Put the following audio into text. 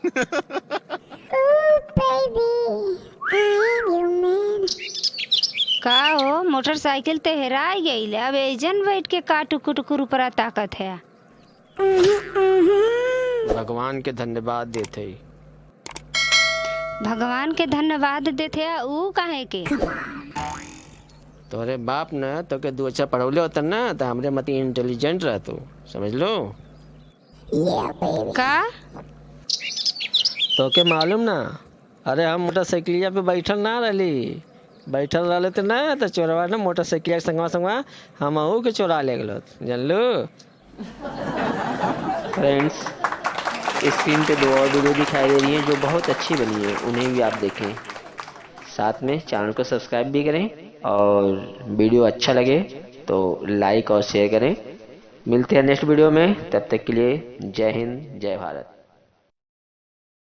Ooh, baby, I'm your man. का हो motorcycle ते हेरा गई अब एजन बैठ के का टुकुर टुकुर ऊपर ताकत है। भगवान के धन्यवाद देते ही। भगवान के धन्यवाद देते हैं ऊ काहे के। तोरे बाप न तो के 2 अच्छा पढ़ौले होता ना तो हमरे मत इंटेलिजेंट रह तू, समझ लो। Yeah, baby. का तो के मालूम ना, अरे हम मोटरसाइकिलिया पे बैठल ना रहली, बैठल रहले तो ना तो चोरवा ना मोटरसाइकिलिया के संगवा संगवा हम अहू के चोरा ले गलो, जानलू। फ्रेंड्स, स्क्रीन पे 2 और वीडियो दिखाई दे रही हैं जो बहुत अच्छी बनी है, उन्हें भी आप देखें। साथ में चैनल को सब्सक्राइब भी करें और वीडियो अच्छा लगे तो लाइक और शेयर करें। मिलते हैं नेक्स्ट वीडियो में, तब तक के लिए जय हिंद जय भारत।